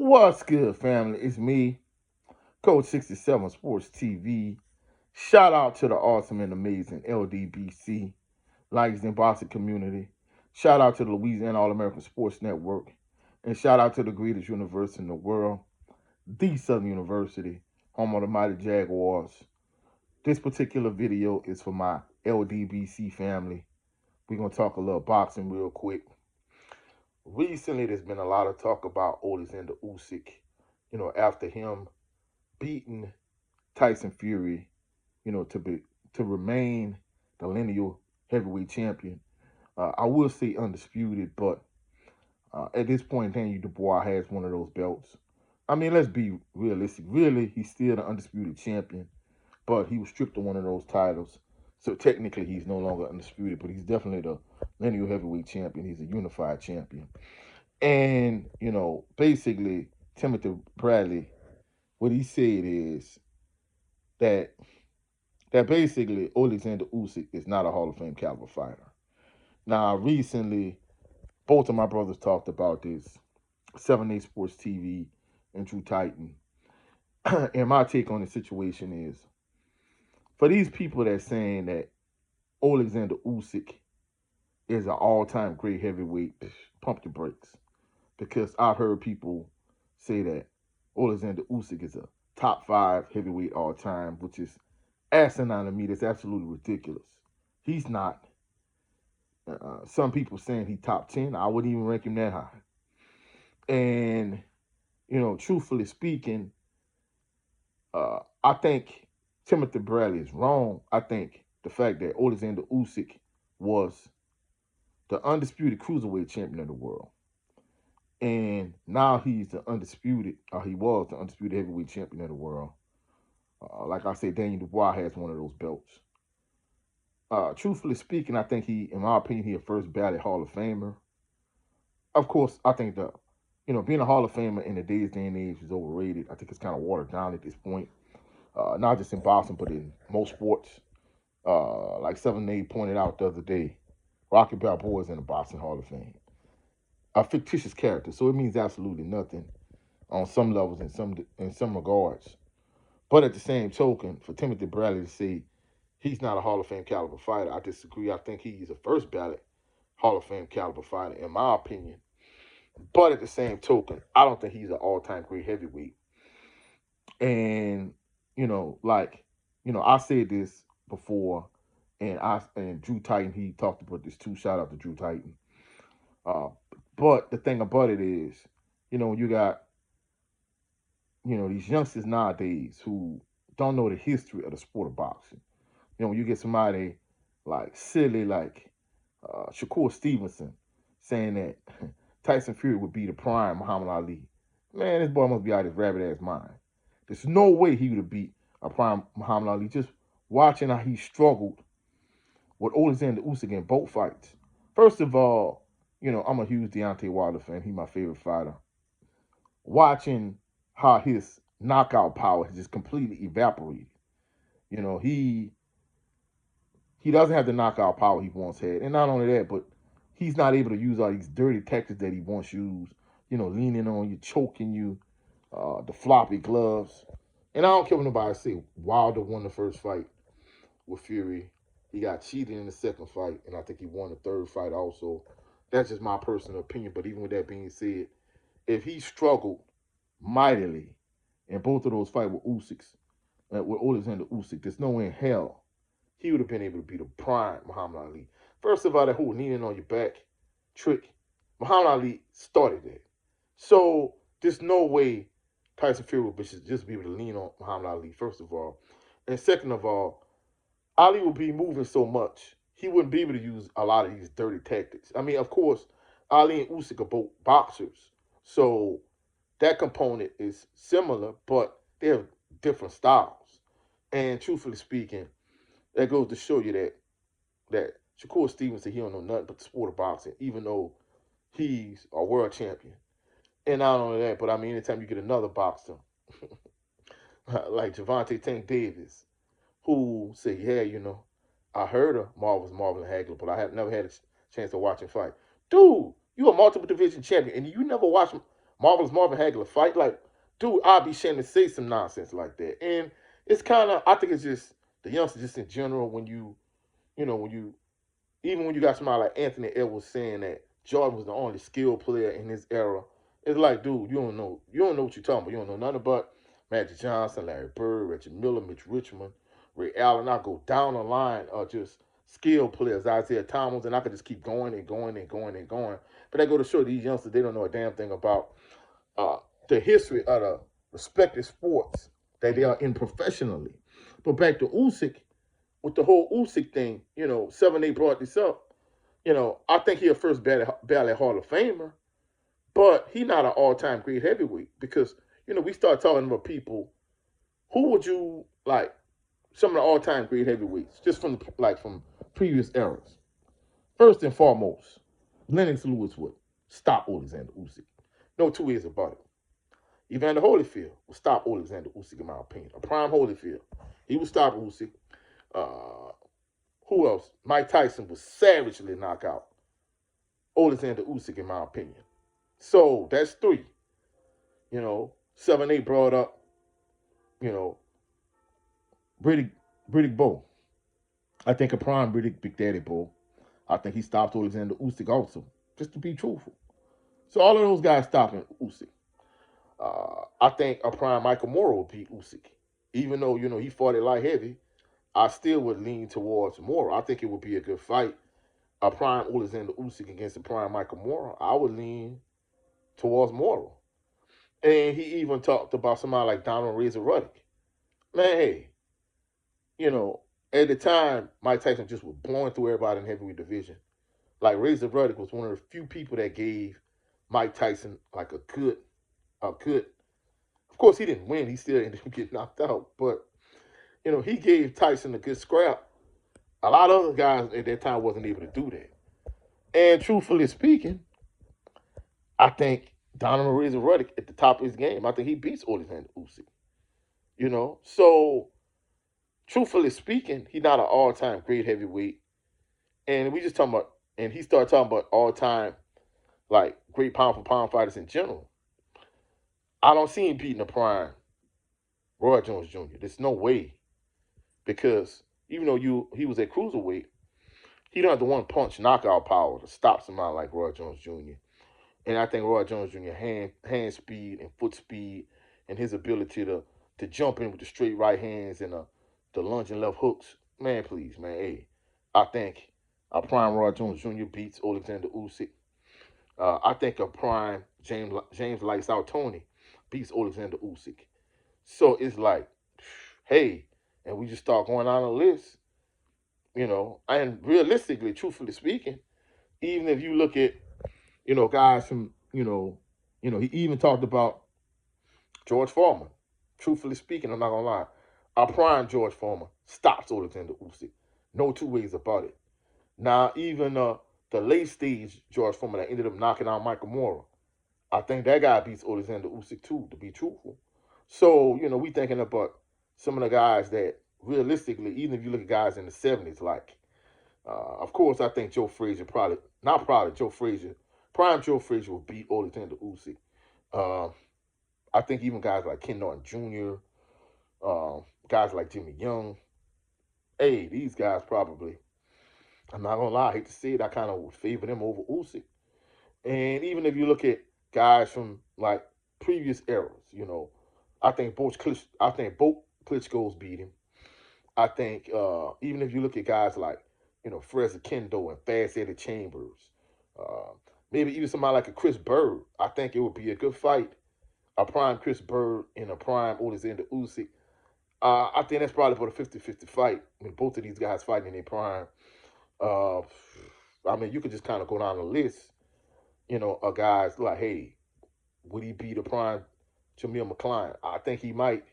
What's good, family? It's me, Coach 67 Sports TV. Shout out to the awesome and amazing LDBC, Likes and Boxing community. Shout out to the Louisiana All American Sports Network. And shout out to the greatest university in the world, the Southern University, home of the mighty Jaguars. This particular video is for my LDBC family. We're going to talk a little boxing real quick. Recently, there's been a lot of talk about Oleksandr Usyk, after him beating Tyson Fury, to remain the lineal heavyweight champion. I will say undisputed, but at this point, Daniel Dubois has one of those belts. I mean, let's be realistic. Really, he's still the undisputed champion, but he was stripped of one of those titles. So technically, he's no longer undisputed, but he's definitely the lineal heavyweight champion. He's a unified champion. And, basically, Timothy Bradley, what he said is that basically Oleksandr Usyk is not a Hall of Fame caliber fighter. Now, recently, both of my brothers talked about this, 7A Sports TV and Drew Titan. And my take on the situation is, for these people that's saying that Oleksandr Usyk is an all-time great heavyweight, pump the brakes. Because I've heard people say that Oleksandr Usyk is a top 5 heavyweight all time, which is asinine to me. That's absolutely ridiculous. He's not. Some people saying he top 10. I wouldn't even rank him that high. And, truthfully speaking, I think Timothy Bradley is wrong. I think the fact that Oleksandr Usyk was the undisputed cruiserweight champion of the world. And now he's the undisputed, or he was the undisputed heavyweight champion of the world. Like I said, Daniel Dubois has one of those belts. Truthfully speaking, I think in my opinion, he a first ballot Hall of Famer. Of course, I think being a Hall of Famer in today's day and age is overrated. I think it's kind of watered down at this point. Not just in boxing, but in most sports. Like 7A pointed out the other day, Rocky Balboa is in the Boxing Hall of Fame. A fictitious character, so it means absolutely nothing on some levels in some regards. But at the same token, for Timothy Bradley to say he's not a Hall of Fame caliber fighter, I disagree. I think he's a first ballot Hall of Fame caliber fighter, in my opinion. But at the same token, I don't think he's an all-time great heavyweight. And I said this before, and Drew Titan, he talked about this too. Shout out to Drew Titan. But the thing about it is, you got, these youngsters nowadays who don't know the history of the sport of boxing. When you get somebody like silly, like Shakur Stevenson, saying that Tyson Fury would be the prime Muhammad Ali. Man, this boy must be out of his rabbit ass mind. There's no way he would have beat a prime Muhammad Ali. Just watching how he struggled with Oleksandr Usyk in both fights. First of all, I'm a huge Deontay Wilder fan. He's my favorite fighter. Watching how his knockout power has just completely evaporated. He doesn't have the knockout power he once had. And not only that, but he's not able to use all these dirty tactics that he once used. Leaning on you, choking you, the floppy gloves. And I don't care what nobody say. Wilder won the first fight with Fury. He got cheated in the second fight, and I think he won the third fight also. That's just my personal opinion. But even with that being said, if he struggled mightily in both of those fights with Oleksandr Usyk, there's no way in hell he would have been able to beat a prime Muhammad Ali. First of all, that whole kneeling on your back trick, Muhammad Ali started that. So there's no way Tyson Fury would just be able to lean on Muhammad Ali, first of all. And second of all, Ali would be moving so much, he wouldn't be able to use a lot of these dirty tactics. I mean, of course, Ali and Usyk are both boxers. So that component is similar, but they have different styles. And truthfully speaking, that goes to show you that Shakur Stevenson, he don't know nothing but the sport of boxing, even though he's a world champion. And not only that, but I mean, anytime you get another boxer, like Gervonta Tank Davis, who say, yeah, I heard of Marvin Hagler, but I have never had a chance to watch him fight. Dude, you a multiple division champion, and you never watched Marvelous Marvin Hagler fight. Like, dude, I'll be ashamed to say some nonsense like that. And it's kind of, I think it's just the youngsters just in general when when you, even when you got somebody like Anthony Edwards saying that Jordan was the only skilled player in his era, it's like, dude, you don't know what you're talking about. You don't know nothing but Magic Johnson, Larry Bird, Reggie Miller, Mitch Richmond, Ray Allen. I go down the line of just skilled players, Isaiah Thomas, and I could just keep going and going and going and going. But I go to show these youngsters they don't know a damn thing about uh, the history of the respective sports that they are in professionally. But back to Usyk, with the whole Usyk thing, 7-8 brought this up. I think he a first ballot Hall of Famer, but he not an all-time great heavyweight because, we start talking about people. Who would you like? Some of the all-time great heavyweights, just from previous eras. First and foremost, Lennox Lewis would stop Oleksandr Usyk. No two ways about it. Evander Holyfield would stop Oleksandr Usyk, in my opinion. A prime Holyfield, he would stop Usyk. Uh, who else? Mike Tyson would savagely knock out Oleksandr Usyk, in my opinion. So that's three. 7-8 brought up, you know, Riddick Bowe. I think a prime Riddick Big Daddy Bowe. I think he stopped Oleksandr Usyk also, just to be truthful. So all of those guys stopping Usyk. I think a prime Michael Moorer would beat Usyk. Even though, he fought it light heavy, I still would lean towards Moorer. I think it would be a good fight. A prime Oleksandr Usyk against a prime Michael Moorer. I would lean towards Moorer. And he even talked about somebody like Donald Razor Ruddock. Man, hey, at the time, Mike Tyson just was blowing through everybody in the heavyweight division. Like Razor Ruddock was one of the few people that gave Mike Tyson like a good. Of course, he didn't win. He still ended up getting knocked out. But he gave Tyson a good scrap. A lot of other guys at that time wasn't able to do that. And truthfully speaking, I think Donald Razor Ruddock at the top of his game. I think he beats Oleksandr Usyk. So truthfully speaking, he's not an all-time great heavyweight. And we just talking about, and he started talking about all-time like great pound for pound fighters in general. I don't see him beating a prime Roy Jones Jr. There's no way, because even though he was at cruiserweight, he don't have the one punch knockout power to stop somebody like Roy Jones Jr. And I think Roy Jones Jr. hand speed and foot speed and his ability to jump in with the straight right hands and the lunging left hooks. Man, please, man, hey, I think a prime Roy Jones Jr. beats Oleksandr Usyk. I think a prime James Lights Out Tony beats Oleksandr Usyk. So it's like, hey, and we just start going on a list, and realistically, truthfully speaking, even if you look at, guys from, he even talked about George Foreman. Truthfully speaking, I'm not gonna lie, our prime George Foreman stops Oleksandr Usyk. No two ways about it. Now, even the late stage George Foreman that ended up knocking out Michael Moorer, I think that guy beats Oleksandr Usyk too, to be truthful. So, we thinking about some of the guys that realistically, even if you look at guys in the 70s, like, of course, I think Joe Frazier prime Joe Frazier will beat Oleksandr Usyk. I think even guys like Ken Norton Jr., guys like Jimmy Young, hey, these guys probably, I'm not going to lie, I hate to say it, I kind of would favor them over Usyk. And even if you look at guys from like previous eras, I think both Klitschko's beat him. I think even if you look at guys like, Fraser Kendo and Fast Eddie Chambers, uh, maybe even somebody like a Chris Bird, I think it would be a good fight. A prime Chris Bird and a prime Oleksandr Usyk. I think that's probably for the 50-50 fight. I mean, both of these guys fighting in their prime. Uh, you could just kind of go down the list, of guys like, hey, would he beat a prime Jamil McCline? I think he might.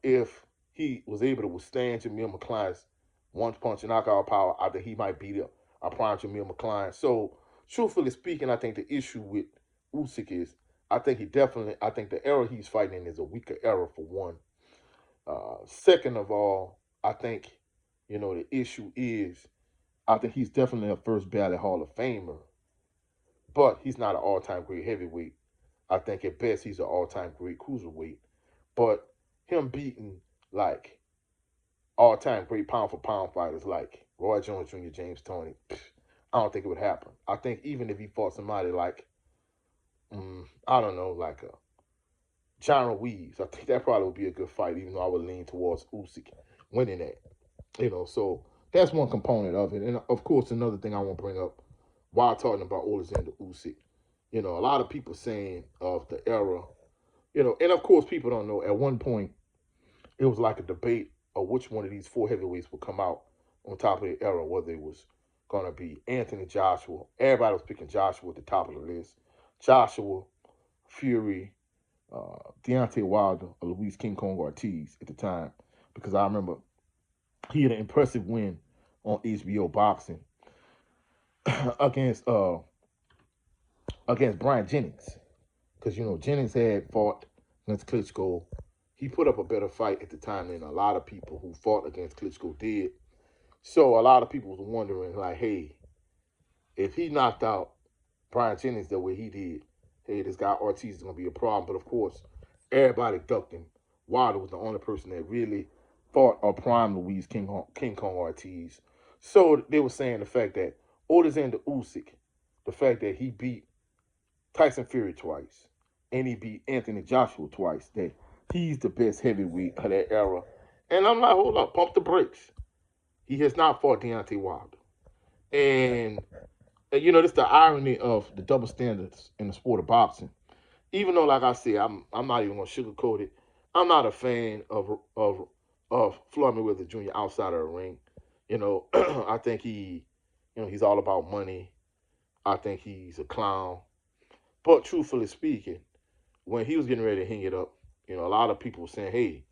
If he was able to withstand Jamil McCline's one-punch knockout power, I think he might beat a prime Jamil McCline. So, truthfully speaking, I think the issue with Usyk is, I think the era he's fighting in is a weaker era for one. Second of all, I think, the issue is, I think he's definitely a first ballot Hall of Famer, but he's not an all-time great heavyweight. I think at best he's an all-time great cruiserweight. But him beating like all-time great pound-for-pound fighters like Roy Jones Jr., James Toney, I don't think it would happen. I think even if he fought somebody like, I don't know, like a John Ruiz, I think that probably would be a good fight, even though I would lean towards Usyk winning that. So that's one component of it. And of course, another thing I want to bring up while talking about Oleksandr Usyk, a lot of people saying of the era, and of course, people don't know. At one point, it was like a debate of which one of these four heavyweights would come out on top of the era, whether it was going to be Anthony Joshua. Everybody was picking Joshua at the top of the list. Joshua, Fury, Deontay Wilder, or Luis King Kong Ortiz at the time, because I remember he had an impressive win on HBO boxing against Brian Jennings, because Jennings had fought against Klitschko. He put up a better fight at the time than a lot of people who fought against Klitschko did. So a lot of people was wondering, like, hey, if he knocked out Brian Jennings the way he did, hey, this guy Ortiz is gonna be a problem. But of course, everybody ducked him. Wilder was the only person that really fought or primed Luis King Kong Ortiz. So they were saying the fact that Oleksandr Usyk, the fact that he beat Tyson Fury twice and he beat Anthony Joshua twice, that he's the best heavyweight of that era. And I'm like, hold up, pump the brakes. He has not fought Deontay Wilder. And this is the irony of the double standards in the sport of boxing. Even though, like I said, I'm not even gonna sugarcoat it. I'm not a fan of Floyd Mayweather Jr. outside of the ring. I think he's all about money. I think he's a clown. But truthfully speaking, when he was getting ready to hang it up, a lot of people were saying, hey,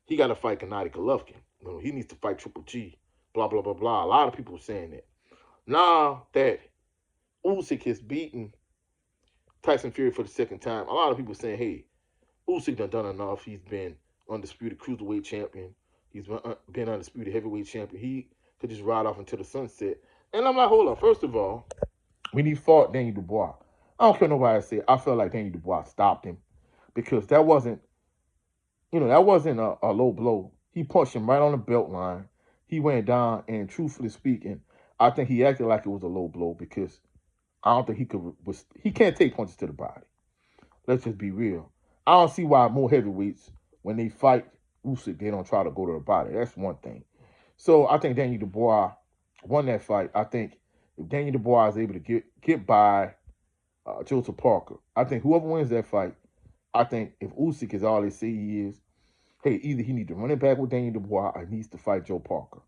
he got to fight Gennady Golovkin. He needs to fight Triple G. Blah blah blah blah. A lot of people were saying that. Now that Usyk has beaten Tyson Fury for the second time, a lot of people saying, hey, Usyk done enough. He's been undisputed cruiserweight champion. He's been undisputed heavyweight champion. He could just ride off into the sunset. And I'm like, hold up. First of all, when he fought Daniel Dubois, I don't care nobody say. I felt like Daniel Dubois stopped him because that wasn't a low blow. He punched him right on the belt line. He went down, and truthfully speaking, I think he acted like it was a low blow because I don't think he can't take punches to the body. Let's just be real. I don't see why more heavyweights, when they fight Usyk, they don't try to go to the body. That's one thing. So I think Daniel Dubois won that fight. I think if Daniel Dubois is able to get by Joseph Parker, I think whoever wins that fight, I think if Usyk is all they say he is, hey, either he needs to run it back with Daniel Dubois or he needs to fight Joe Parker.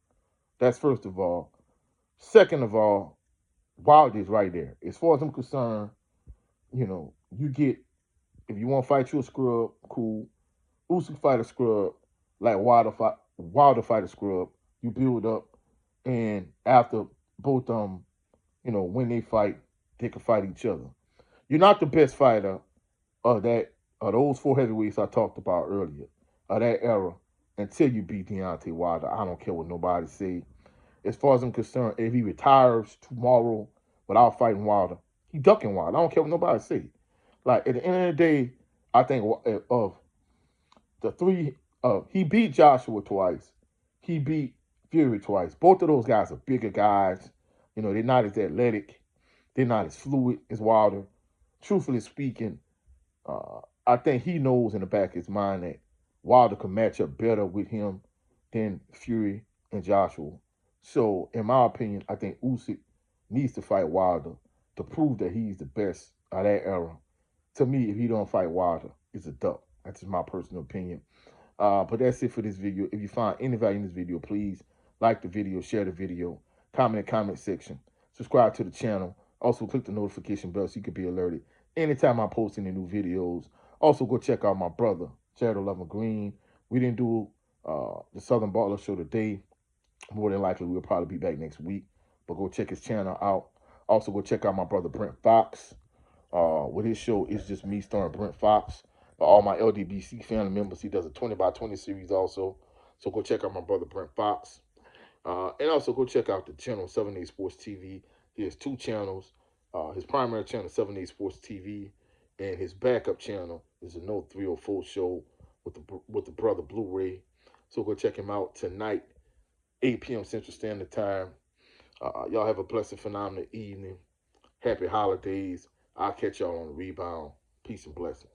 That's first of all. Second of all, Wilder is right there. As far as I'm concerned, you get, if you want to fight you a scrub, cool. Usyk fight a scrub, like Wilder fight a scrub. You build up, and after both when they fight, they can fight each other. You're not the best fighter of those four heavyweights I talked about earlier, of that era, until you beat Deontay Wilder. I don't care what nobody say. As far as I'm concerned, if he retires tomorrow without fighting Wilder, he ducking Wilder. I don't care what nobody say. Like, at the end of the day, I think of the three, he beat Joshua twice. He beat Fury twice. Both of those guys are bigger guys. They're not as athletic. They're not as fluid as Wilder. Truthfully speaking, I think he knows in the back of his mind that Wilder could match up better with him than Fury and Joshua. So, in my opinion, I think Usyk needs to fight Wilder to prove that he's the best of that era. To me, if he don't fight Wilder, it's a duck. That's just my personal opinion. But that's it for this video. If you find any value in this video, please like the video, share the video, comment in the comment section, subscribe to the channel. Also, click the notification bell so you can be alerted anytime I post any new videos. Also, go check out my brother, Jared 11 Green. We didn't do the Southern Baller Show today. More than likely, we'll probably be back next week. But go check his channel out. Also, go check out my brother, Brent Fox. With his show, It's Just Me, starring Brent Fox. All my LDBC family members, he does a 20x20 series also. So go check out my brother, Brent Fox. And also go check out the channel, 7A Sports TV. He has two channels. His primary channel, 7A Sports TV. And his backup channel is a No 304 show with the brother Blu-ray. So go check him out tonight, 8 p.m. Central Standard Time. Y'all have a blessed, phenomenal evening. Happy holidays. I'll catch y'all on the rebound. Peace and blessings.